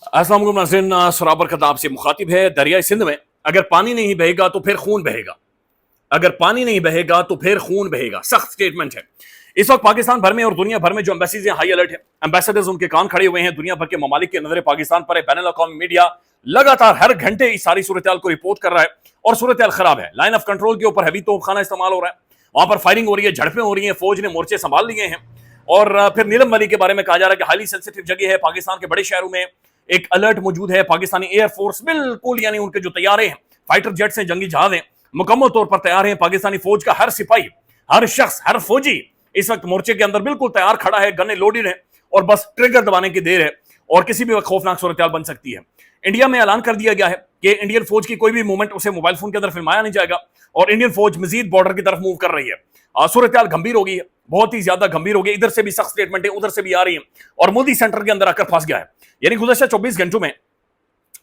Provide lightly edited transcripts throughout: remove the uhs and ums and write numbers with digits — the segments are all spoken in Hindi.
अस्सलाम वालेकुम नाज़रीन, सराबर खताब से मुखातिब है। दरिया सिंध में अगर पानी नहीं बहेगा तो फिर खून बहेगा। अगर पानी नहीं बहेगा तो फिर खून बहेगा। सख्त स्टेटमेंट है। इस वक्त पाकिस्तान भर में और दुनिया भर में जो एम्बेसीज हैं हाई अलर्ट है। एम्बेसडर्स उनके कान खड़े हुए हैं। दुनिया भर के ममालिक की नजरें पाकिस्तान पर है। बैनुल अक़वामी मीडिया लगातार हर घंटे इस सारी सूरत को रिपोर्ट कर रहा है और सूरत खराब है। लाइन ऑफ कंट्रोल के ऊपर हैवी तोपखाना इस्तेमाल हो रहा है। वहां पर फायरिंग हो रही है, झड़पें हो रही है, फौज ने मोर्चे संभाल लिए हैं। और फिर नीलम वली के बारे में कहा जा रहा है कि हाईली सेंसिटिव जगह है। पाकिस्तान के बड़े शहरों में एक अलर्ट मौजूद है। पाकिस्तानी एयरफोर्स बिल्कुल यानी उनके जो तैयारे हैं, फाइटर जेट्स हैं, जंगी जहाज हैं, मुकम्मल तौर पर तैयार हैं। पाकिस्तानी फौज का हर सिपाही, हर शख्स, हर फौजी इस वक्त मोर्चे के अंदर बिल्कुल तैयार खड़ा है। गन्ने लोडेड है और बस ट्रिगर दबाने की देर है और किसी भी वक्त खौफनाक सूरत बन सकती है। इंडिया में ऐलान कर दिया गया है कि इंडियन फौज की कोई भी मूवमेंट उसे मोबाइल फोन के अंदर फिल्माया नहीं जाएगा और इंडियन फौज मजीद बॉर्डर की तरफ मूव कर रही है। सूरत गंभीर हो गई है, बहुत ही ज्यादा गंभीर हो गई। इधर से भी सख्त स्टेटमेंट है, उधर से भी आ रही है और मोदी सेंटर के अंदर आकर फंस गया है। यानी गुज़श्ता 24 घंटों में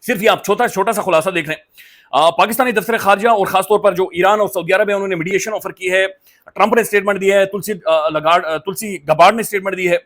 सिर्फ ये आप छोटा सा खुलासा देख लें। पाकिस्तानी दफ्तर खारजा और खासतौर पर जो ईरान और सऊदी अरब है उन्होंने मीडिएशन ऑफर की है। ट्रंप ने स्टेटमेंट दिया है, तुलसी गबार्ड ने स्टेटमेंट दी है।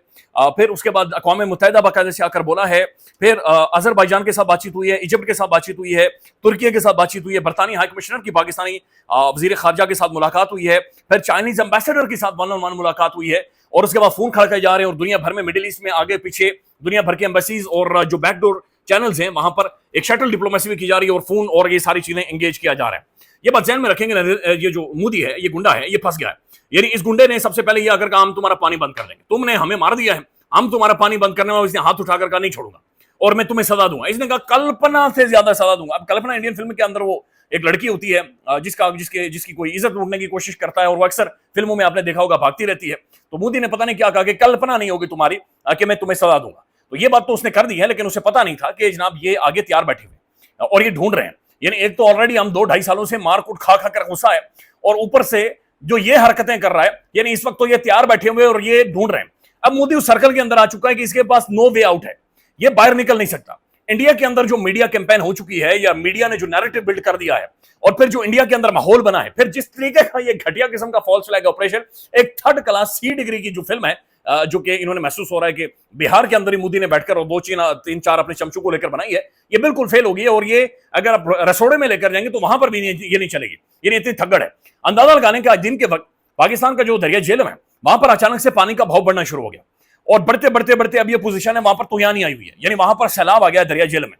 फिर उसके बाद अक़वाम मुत्तहिदा बाकायदा से आकर बोला है। फिर अजरबैजान के साथ बातचीत हुई है, इजिप्ट के साथ बातचीत हुई है, तुर्की के साथ बातचीत हुई है, बरतानी हाई कमिश्नर की पाकिस्तानी वजीर खारजा के साथ मुलाकात हुई है, फिर चाइनीज एम्बेसडर के साथ वन ऑन वन मुलाकात हुई है और उसके बाद फोन खड़काए जा रहे हैं और दुनिया भर में मिडिल ईस्ट में आगे पीछे दुनिया भर के एम्बेसीज और जो बैकडोर चैनल्स हैं वहां पर एक शटल डिप्लोमेसी भी की जा रही है और फोन और ये सारी चीजें एंगेज किया जा रहा है। ये बात ध्यान में रखेंगे ना, ये जो मोदी है, ये गुंडा है, ये फंस गया है। यानी इस गुंडे ने सबसे पहले ये आकर कहा हम तुम्हारा पानी बंद कर देंगे, तुमने हमें मार दिया है, हम तुम्हारा पानी बंद करने वाले, इसने हाथ उठाकर कहा नहीं छोड़ूंगा और मैं तुम्हें सजा दूंगा। इसने कहा कल्पना से ज्यादा सजा दूंगा। अब कल्पना इंडियन फिल्म के अंदर वो एक लड़की होती है जिसकी कोई इज्जत लूटने की कोशिश करता है और वो अक्सर फिल्मों में आपने देखा होगा भागती रहती है। तो मोदी ने पता नहीं क्या कहा कि कल्पना नहीं होगी तुम्हारी कि मैं तुम्हें सजा दूंगा। तो ये बात तो उसने कर दी है, लेकिन उसे पता नहीं था कि जनाब ये आगे तैयार बैठे हुए और ये ढूंढ रहे हैं। यानी एक तो ऑलरेडी हम 2-2.5 सालों से मार कूट खा कर गुस्सा है और ऊपर से जो ये हरकतें कर रहा है, यानी इस वक्त तो ये तैयार बैठे हुए और ये ढूंढ रहे हैं। अब मोदी उस सर्कल के अंदर आ चुका है कि इसके पास नो वे आउट है, ये बाहर निकल नहीं सकता। इंडिया के अंदर जो मीडिया कैंपेन हो चुकी है या मीडिया ने जो नैरेटिव बिल्ड कर दिया है और फिर जो इंडिया के अंदर माहौल बना है, फिर जिस तरीके का ये घटिया किस्म का फॉल्स फ्लैग ऑपरेशन, एक 3rd क्लास C डिग्री की जो फिल्म है जो कि इन्होंने महसूस हो रहा है कि बिहार के अंदर ही मोदी ने बैठकर और 2-3-4 अपने चमचों को लेकर बनाई है, ये बिल्कुल फेल होगी। और ये अगर आप रसोड़े में लेकर जाएंगे तो वहां पर भी ये नहीं चलेगी। ये इतनी थगड़ है। अंदाजा लगाने का दिन के वक्त पाकिस्तान का जो दरिया झेलम है वहां पर अचानक से पानी का भाव बढ़ना शुरू हो गया और बढ़ते अब ये पोजीशन है वहां पर तुहियानी आई हुई है। यानी वहां पर सैलाब आ गया दरिया झेलम में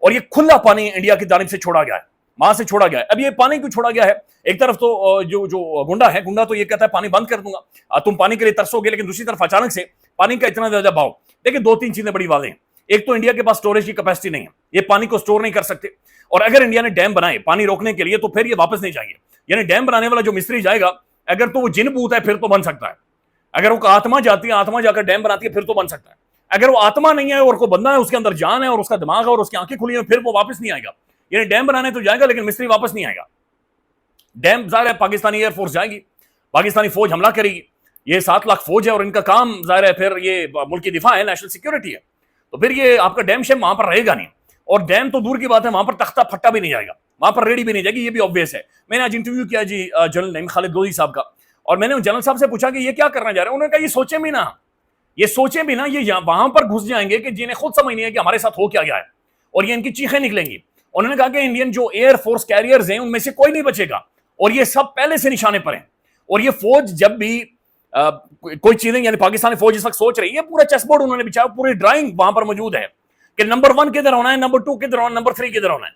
और ये खुला पानी इंडिया की जानिब से छोड़ा गया है, वहां से छोड़ा गया है। अब ये पानी क्यों छोड़ा गया है? एक तरफ तो जो गुंडा तो ये कहता है पानी बंद कर दूंगा, तुम पानी के लिए तरसोगे, लेकिन दूसरी तरफ अचानक से पानी का इतना ज्यादा भाव। देखिए 2-3 चीजें बड़ी वाले हैं। एक तो इंडिया के पास स्टोरेज की कैपेसिटी नहीं है, ये पानी को स्टोर नहीं कर सकते और अगर इंडिया ने डैम बनाए पानी रोकने के लिए तो फिर ये वापस नहीं जाएंगे। यानी डैम बनाने वाला जो मिस्त्री जाएगा, अगर तो वो जिन भूत है फिर तो बन सकता है। अगर वो आत्मा जाती है, आत्मा जाकर डैम बनाती है फिर तो बन सकता है। अगर वो आत्मा नहीं है और को बंदा है, उसके अंदर जान है और उसका दिमाग है और उसकी आंखें खुली है, फिर वो वापस नहीं आएगा। यानी डैम बनाने तो जाएगा लेकिन मिस्त्री वापस नहीं आएगा। डैम जाहिर है पाकिस्तानी एयरफोर्स जाएगी, पाकिस्तानी फौज हमला करेगी। ये 7 लाख फौज है और इनका काम जाहिर है फिर ये मुल्क की दिफा है, नेशनल सिक्योरिटी है। तो फिर ये आपका डैम शेम वहां पर रहेगा नहीं और डैम तो दूर की बात है, वहां पर तख्ता फट्टा भी नहीं जाएगा, वहां पर रेडी भी नहीं जाएगी। ये भी ऑब्वियस है। मैंने आज इंटरव्यू किया जी जनरल नईम खालिद लोधी साहब का और मैंने जनरल साहब से पूछा कि ये क्या करना चाह रहे हैं। उन्होंने कहा ये सोचे भी ना, ये वहां पर घुस जाएंगे कि जिन्हें खुद समझ नहीं है कि हमारे साथ हो क्या गया है और ये इनकी चीखें निकलेंगी। उन्होंने कहा कि इंडियन जो एयरफोर्स कैरियर्स हैं उनमें से कोई नहीं बचेगा और ये सब पहले से निशाने पर हैं। और ये फौज जब भी कोई चीजें, यानी पाकिस्तानी फौज इस वक्त सोच रही है, पूरा चेसबोर्ड उन्होंने बिछाया, पूरी ड्राइंग वहां पर मौजूद है कि नंबर 1 किधर होना है, नंबर 2 किधर होना है, नंबर 3 किधर होना है।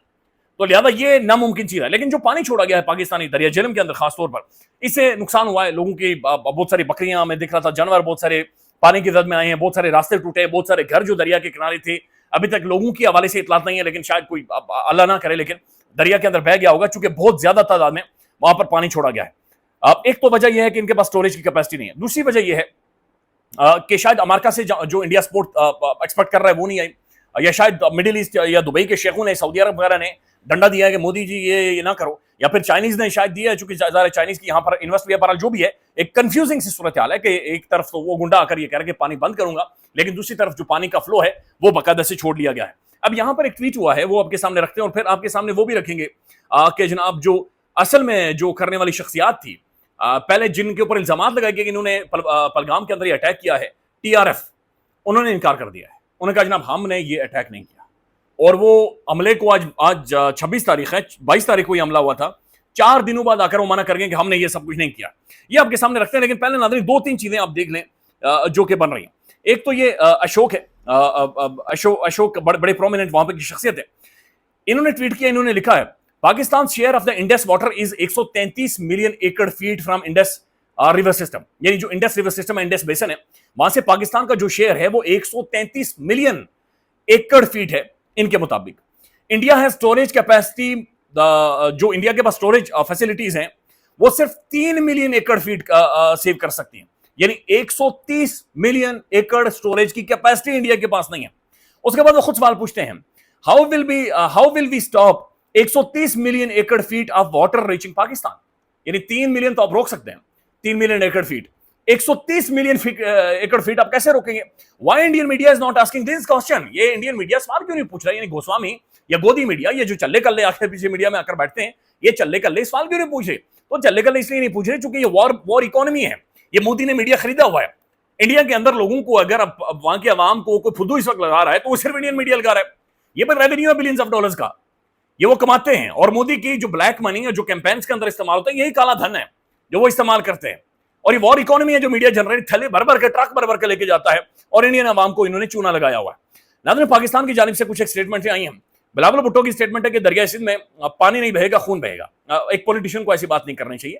तो लिहाजा ये नामुमकिन चीज है। लेकिन जो पानी छोड़ा गया है पाकिस्तानी दरिया झेलम के अंदर खासतौर पर, इससे नुकसान हुआ है लोगों की। बहुत सारी बकरियां मैं दिख रहा था, जानवर बहुत सारे पानी की जद में आए हैं, बहुत सारे रास्ते टूटे, बहुत सारे घर जो दरिया के किनारे थे, अभी तक लोगों की हवाले से इतलात नहीं है, लेकिन शायद कोई अल्लाह ना करे लेकिन दरिया के अंदर बह गया होगा, चूंकि बहुत ज्यादा तादाद में वहां पर पानी छोड़ा गया है। अब एक तो वजह यह है कि इनके पास स्टोरेज की कैपेसिटी नहीं है। दूसरी वजह यह है कि शायद अमेरिका से जो इंडिया सपोर्ट एक्सपेक्ट कर रहा है वो नहीं आई, या शायद मिडिल ईस्ट या दुबई के शेखों ने, सऊदी अरब वगैरह ने डंडा दिया है कि मोदी जी ये ना करो, या फिर चाइनीज ने शायद दिया है, चूंकि चाइनीज की यहाँ पर इन्वेस्ट भी है। जो भी है, एक कंफ्यूजिंग सी सूरत हाल है कि एक तरफ तो वो गुंडा आकर ये कह रहा है कि पानी बंद करूंगा, लेकिन दूसरी तरफ जो पानी का फ्लो है वो बाकायदा से छोड़ लिया गया है। अब यहाँ पर एक ट्वीट हुआ है, वो आपके सामने रखते हैं और फिर आपके सामने वो भी रखेंगे कि जनाब जो असल में जो करने वाली शख्सियात थी, पहले जिनके ऊपर इल्जाम लगाए गए कि इन्होंने पलगाम के अंदर अटैक किया है, TRF, उन्होंने इनकार कर दिया है। उन्होंने कहा जनाब हमने ये अटैक नहीं किया। और वो हमले को आज आज 26 तारीख है, 22 तारीख को ये हमला हुआ था। 4 दिनों बाद आकर वो मना कर गए कि हमने ये सब कुछ नहीं किया। ये आपके सामने रखते हैं, लेकिन पहले नाज़रीन 2-3 चीजें आप देख लें जो कि बन रही हैं। एक तो ये अशोक है, अशोक बड़े प्रोमिनेंट वहां पर की शख्सियत है। इन्होंने ट्वीट किया, इन्होंने लिखा है Pakistan share of the Indus water is 133 million acre feet from Indus river system. यानी जो इंडस रिवर सिस्टम है, इंडस बेसन है, वहां से पाकिस्तान का जो शेयर है वो 133 मिलियन एकड़ फीट है इनके मुताबिक। इंडिया है स्टोरेज कैपेसिटी, जो इंडिया के पास स्टोरेज फैसिलिटीज हैं वो सिर्फ 3 मिलियन एकड़ फीट सेव कर सकती हैं। यानी 130 मिलियन एकड़ स्टोरेज की कैपेसिटी इंडिया के पास नहीं है। उसके बाद वो खुद सवाल पूछते हैं, how will we stop 130 million acre feet of water reaching Pakistan. यानी 3 मिलियन तो आप रोक सकते हैं, 3 million acre feet, 130 million acre feet आप कैसे रोकेंगे? Why Indian media is not asking this question. ये इंडियन मीडिया सवाल क्यों नहीं पूछ रहा है? यानी गोस्वामी या गोदी मीडिया, ये जो चल्ले कल्ले आखिर पीछे मीडिया में आकर बैठते हैं, ये चल्ले कल्ले सवाल क्यों नहीं पूछ रहे? तो चल्ले कल्ले इसलिए नहीं पूछ रहे क्योंकि ये वॉर इकोनॉमी है। ये मोदी ने मीडिया खरीदा हुआ है। इंडिया के अंदर लोगों को, अगर अब वहां के अवाम को कोई फुद्दू इस वक्त लगा रहा है तो वो सिर्फ इंडियन मीडिया लगा रहा है। ये पर रेवेन्यू है बिलियंस ऑफ डॉलर्स का, ये वो कमाते हैं। और मोदी की जो ब्लैक मनी है, जो कैंपेन्स के अंदर इस्तेमाल होता है, यही काला धन है जो वो इस्तेमाल करते हैं। और ये वॉर इकोनॉमी है जो मीडिया जनरेट थैले भर भर के, ट्रक भर भर के लेके जाता है, और इंडियन अवाम को इन्होंने चूना लगाया हुआ है। नाज़रीन, पाकिस्तान की जानिब से कुछ एक स्टेटमेंट आई हैं। बिलावल भुट्टो की स्टेटमेंट है कि दरिया सिंध में पानी नहीं बहेगा, खून बहेगा। एक पॉलिटिशियन को ऐसी बात नहीं करनी चाहिए,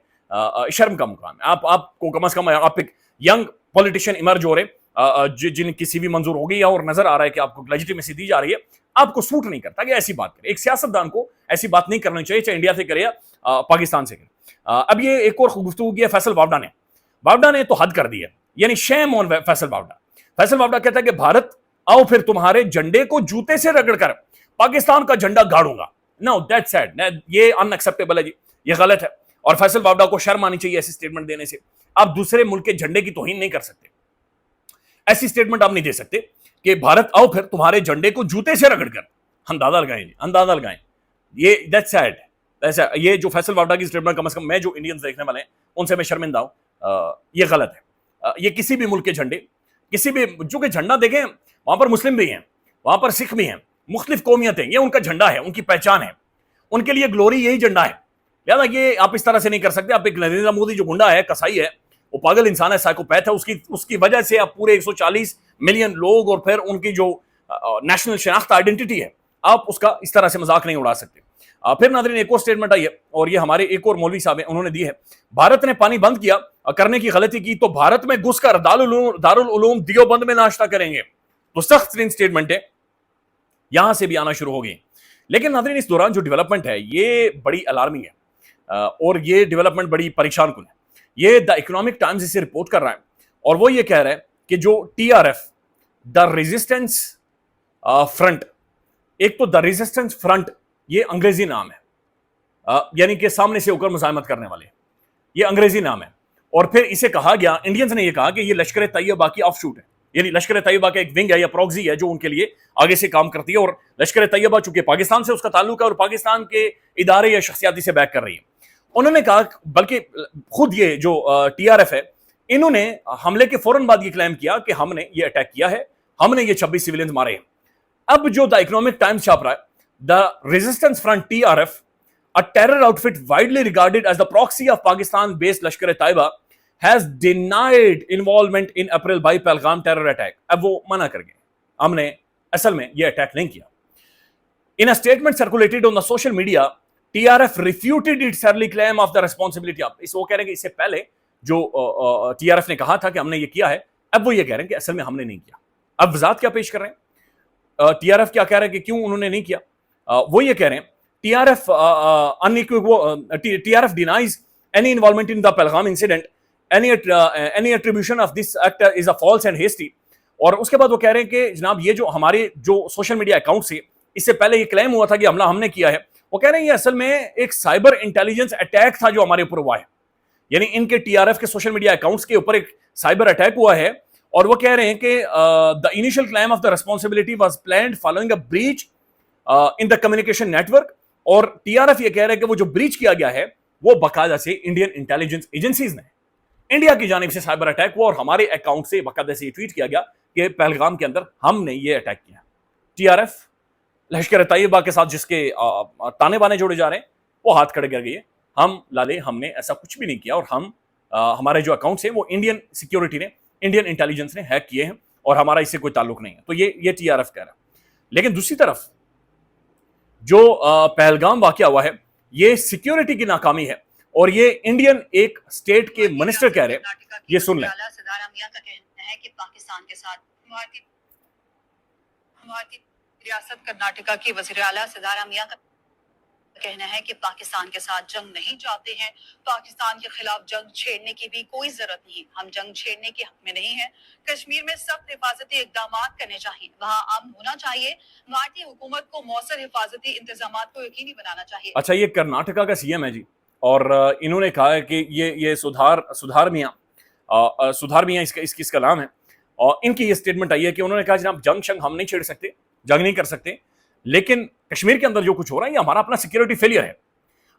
शर्म का मुकाम है। आपको कम से कम, आप एक यंग पॉलिटिशियन इमर्ज हो रहे, जिनकी सीवी मंजूर हो गई है और नजर आ रहा है कि आपको लेजिटिमेसी दी जा रही है, आपको सूट नहीं करता कि ऐसी बात करें। एक सियासतदान को ऐसी बात नहीं करनी चाहिए, चाहे इंडिया से करे या पाकिस्तान से करे। अब ये एक और गुफ्तगू की है फैसल वावडा ने तो हद कर दी है। यानी शेम ऑन फैसल वावडा कहता है कि भारत आओ फिर तुम्हारे झंडे को जूते से रगड़कर पाकिस्तान का झंडा गाड़ूंगा। नो, दैट्स सैड, ये अनएक्सेप्टेबल है जी, ये गलत है। और फैसल वावडा को शर्म आनी चाहिए ऐसी स्टेटमेंट देने से। आप दूसरे मुल्क के झंडे की तौहीन नहीं कर सकते, ऐसी स्टेटमेंट आप नहीं दे सकते कि भारत आओ फिर तुम्हारे झंडे को जूते से रगड़कर अंदाजा लगाएं। ये दैट्स सैड। ऐसा ये जो फैसल वावडा की स्टेटमेंट, कम से कम मैं जो इंडियंस देखने वाले हैं उनसे मैं शर्मिंदा हूं। ये गलत है। ये किसी भी मुल्क के झंडे, किसी भी जो कि झंडा देखें, वहां पर मुस्लिम भी हैं, वहां पर सिख भी हैं, मुख्तलिफ कौमियत हैं, ये उनका झंडा है, उनकी पहचान है, उनके लिए ग्लोरी यही झंडा है। लिहाजा ये आप इस तरह से नहीं कर सकते। आप एक नरेंद्र मोदी जो गुंडा है, कसाई है, वो पागल इंसान है, साइकोपैथ है, उसकी वजह से आप पूरे 140 मिलियन लोग और फिर उनकी जो नेशनल शनाख्त आइडेंटिटी है, आप उसका इस तरह से मजाक नहीं उड़ा सकते। फिर नाज़रीन एक और स्टेटमेंट आई है, और ये हमारे एक और मौलवी साहब हैं, उन्होंने दी है, भारत ने पानी बंद किया, करने की गलती की तो भारत में घुसकर दारुल उलूम दियोबंद में नाश्ता करेंगे। तो सख्त स्टेटमेंट है, यहां से भी आना शुरू हो गई। लेकिन नाज़रीन इस दौरान जो डेवलपमेंट है ये बड़ी अलार्मिंग है, और ये डेवलपमेंट बड़ी परेशान कुन है। ये द इकोनॉमिक टाइम्स इसे रिपोर्ट कर रहा है, और वो ये कह रहा है कि जो TRF, द रेजिस्टेंस फ्रंट, एक तो द रेजिस्टेंस फ्रंट ये अंग्रेजी नाम है, यानी कि सामने से होकर मुजाहिमत करने वाले, ये अंग्रेजी नाम है। और फिर इसे कहा गया, इंडियंस ने ये कहा कि ये लश्कर तैयबा की ऑफशूट है, यानी लश्कर तैयबा का एक विंग है या प्रॉक्सी है जो उनके लिए आगे से काम करती है। और लश्कर तैयबा चूंकि पाकिस्तान से उसका ताल्लुक है और पाकिस्तान के इदारे या शख्सियाती से बैक कर रही है, उन्होंने कहा, बल्कि खुद ये जो TRF है, इन्होंने हमले के फौरन बाद ये क्लेम किया कि हमने ये अटैक किया है, हमने ये 26 सिविलियंस मारे हैं। अब जो द इकोनॉमिक टाइम्स छाप रहा है, the resistance front TRF, a terror outfit widely regarded as the proxy of Pakistan-based Lashkar Taiba, has denied involvement in April by Pahalgam terror attack. अब वो मना कर गए, हमने असल में ये अटैक नहीं किया। In a statement circulated on the social media, TRF refuted its early claim of the responsibility of, इस वो कह रहे हैं कि इससे पहले जो TRF ने कहा था कि हमने ये किया है, अब वो ये कह रहे हैं कि असल में हमने नहीं किया। अब वजाहत क्या पेश कर रहे हैं, TRF क्या कह रहे हैं कि क्यों उन्होंने नहीं किया? वो ये कह रहे हैं, TRF denies any involvement in the Pahalgam incident. Any attribution of this act is a false and hasty. और उसके बाद वो कह रहे हैं कि जनाब ये जो हमारे जो सोशल मीडिया अकाउंट से इससे पहले ये क्लेम हुआ था कि हमला हमने किया है, वो कह रहे हैं ये असल में एक साइबर इंटेलिजेंस अटैक था जो हमारे ऊपर हुआ है। यानी इनके TRF के सोशल मीडिया अकाउंट्स के ऊपर एक साइबर अटैक हुआ है, और वो कह रहे हैं कि the initial claim of the responsibility was planned following a breach in the communication network. और TRF ये कह रहे हैं कि वो जो ब्रीच किया गया है वो बाकायदा से इंडियन इंटेलिजेंस एजेंसीज ने, इंडिया की जानिब से साइबर अटैक हुआ, और हमारे अकाउंट से बाकायदा से ट्वीट किया गया कि पहलगाम के अंदर हमने ये अटैक किया। TRF लश्कर तैयबा के साथ जिसके ताने बाने जोड़े जा रहे हैं, वो हाथ खड़े कर गई है। हम लाले, हमने ऐसा कुछ भी नहीं किया, और हम हमारे जो अकाउंट्स हैं वो इंडियन सिक्योरिटी ने, इंडियन इंटेलिजेंस ने हैक किए हैं, और हमारा इससे कोई ताल्लुक नहीं है। तो ये टीआरएफ कह रहा है। लेकिन दूसरी तरफ जो पहलगाम वाकया हुआ है, ये सिक्योरिटी की नाकामी है, और ये इंडियन एक स्टेट के मिनिस्टर कह रहे हैं। ये सुन लें। सिद्धारामैया का कहना है कि पाकिस्तान के साथ भारतीय रियासत कर्नाटका की वज़ीर आला सिद्धारामैया का कहना है कि पाकिस्तान के साथ जंग नहीं चाहते हैं, पाकिस्तान के खिलाफ जंग छेड़ने की भी कोई जरूरत नहीं, हम जंग छेड़ने के हक में नहीं है। कश्मीर में सख्त हिफाजती इकदाम करने चाहिए, वहाँ अमन होना चाहिए, भारतीय हुकूमत को मौसर हिफाजती इंतजाम को यकीनी बनाना चाहिए। अच्छा, ये कर्नाटका का सीएम है जी, और इन्होंने कहा है कि ये सुधार मियाँ इसका नाम है, और इनकी ये स्टेटमेंट आई है कि उन्होंने कहा जनाब जंग शंग हम नहीं छेड़ सकते, जंग नहीं कर सकते, लेकिन कश्मीर के अंदर जो कुछ हो रहा है ये हमारा अपना सिक्योरिटी फेलियर है।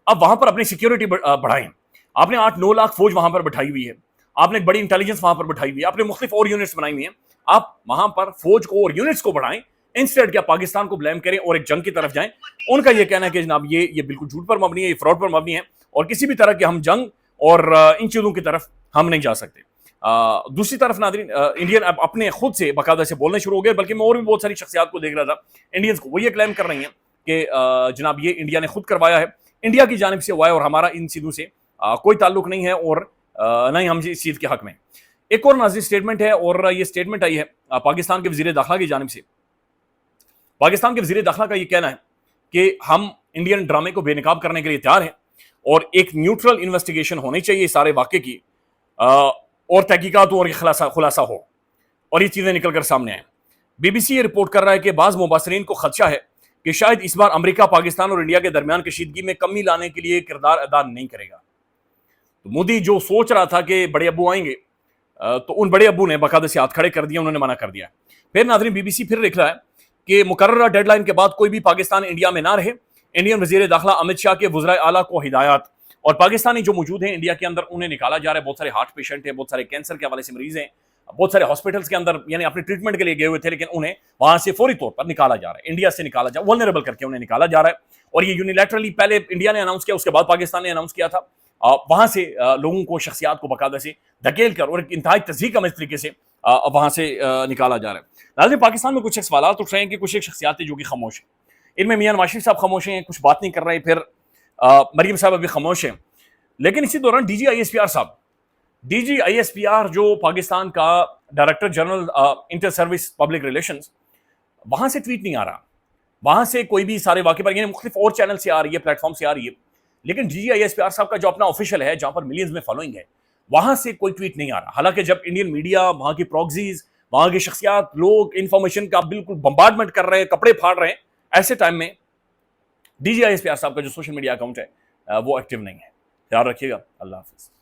अब वहां पर अपनी सिक्योरिटी बढ़ाएं। आपने 8-9 लाख फौज वहां पर बैठाई हुई है, आपने एक बड़ी इंटेलिजेंस वहां पर बैठाई हुई है, आपने मुख्तलिफ और यूनिट्स बनाई हुई हैं। आप वहां पर फौज को और यूनिट्स को बढ़ाएं, इंस्टेड क्या पाकिस्तान को ब्लेम करें और एक जंग की तरफ जाएं। उनका यह कहना है कि जनाब ये बिल्कुल झूठ पर मबनी है, ये फ्रॉड पर मबनी है, और किसी भी तरह के हम जंग और इन चीजों की तरफ हम नहीं जा सकते। दूसरी तरफ नाज़रीन, इंडियन अब अपने खुद से बाकायदा से बोलने शुरू हो गए, बल्कि मैं और भी बहुत सारी शख्सियात को देख रहा था, इंडियंस को, वो ये क्लेम कर रही हैं कि जनाब ये इंडिया ने खुद करवाया है, इंडिया की जानिब से हुआ है, और हमारा इन चीज़ों से कोई ताल्लुक नहीं है, और ना ही हम इस चीज़ के हक में। एक और नाज़रीन स्टेटमेंट है, और ये स्टेटमेंट आई है पाकिस्तान के वज़ीर दाखिला की जानिब से। पाकिस्तान के वज़ीर दाखिला का ये कहना है कि हम इंडियन ड्रामे को बेनकाब करने के लिए तैयार हैं, और एक न्यूट्रल इन्वेस्टिगेशन होनी चाहिए सारे वाक़े की, और तहकीकात और खुलासा हो, और ये चीज़ें निकल कर सामने आए। BBC ये रिपोर्ट कर रहा है कि बाज़ मुबसरीन को खदशा है कि शायद इस बार अमेरिका पाकिस्तान और इंडिया के दरमियान कशीदगी में कमी लाने के लिए किरदार अदा नहीं करेगा। तो मोदी जो सोच रहा था कि बड़े अब्बू आएंगे, तो उन बड़े अब्बू ने बाकायदा से हाथ खड़े कर दिया, उन्होंने मना कर दिया। फिर नाज़रीन BBC फिर लिख रहा है कि मुकर्ररा डेडलाइन के बाद कोई भी पाकिस्तान इंडिया में ना रहे। इंडियन वज़ीर दाखिला अमित शाह के वज़राए आला को हिदायत, और पाकिस्तानी जो मौजूद हैं इंडिया के अंदर उन्हें निकाला जा रहा है। बहुत सारे हार्ट पेशेंट हैं, बहुत सारे कैंसर के हवाले से मरीज हैं, बहुत सारे हॉस्पिटल्स के अंदर यानी अपने ट्रीटमेंट के लिए गए हुए थे, लेकिन उन्हें वहां से फौरी तौर पर निकाला जा रहा है, इंडिया से निकाला जा, वल्नरेबल करके उन्हें निकाला जा रहा है। और ये यूनिलैटरली पहले इंडिया ने अनाउंस किया, उसके बाद पाकिस्तान ने अनाउंस किया था। वहां से लोगों को, शख्सियात को बाकायदा से धकेल कर और एक इंतहाई तज़हीक अमेज़ तरीके से वहां से निकाला जा रहा है। नाज़रीन, पाकिस्तान में कुछ एक सवाल उठ रहे हैं कि कुछ एक शख्सियात जो कि खामोश हैं, इनमें मियां नवाज शरीफ साहब खामोश हैं, कुछ बात नहीं कर रहे, फिर मरीम साहब अभी खामोश हैं। लेकिन इसी दौरान DG ISPR साहब, DG ISPR जो पाकिस्तान का director general inter service public relations, वहां से ट्वीट नहीं आ रहा, वहां से कोई भी सारे वाक़े पर, यानी मुख्तलिफ और चैनल से आ रही है, प्लेटफॉर्म से आ रही है, लेकिन DG ISPR साहब का जो अपना ऑफिशियल है, जहां पर मिलियंस में फॉलोइंग है, वहां से कोई ट्वीट नहीं आ रहा। हालांकि जब इंडियन मीडिया, वहां की प्रॉक्सीज, वहां की शख्सियात, लोग इंफॉर्मेशन का बिल्कुल बम्बार्डमेंट कर रहे हैं, कपड़े फाड़ रहे हैं, ऐसे टाइम में DG ISPR साहब का जो सोशल मीडिया अकाउंट है वो एक्टिव नहीं है। ख्याल रखिएगा। अल्लाह हाफिज़।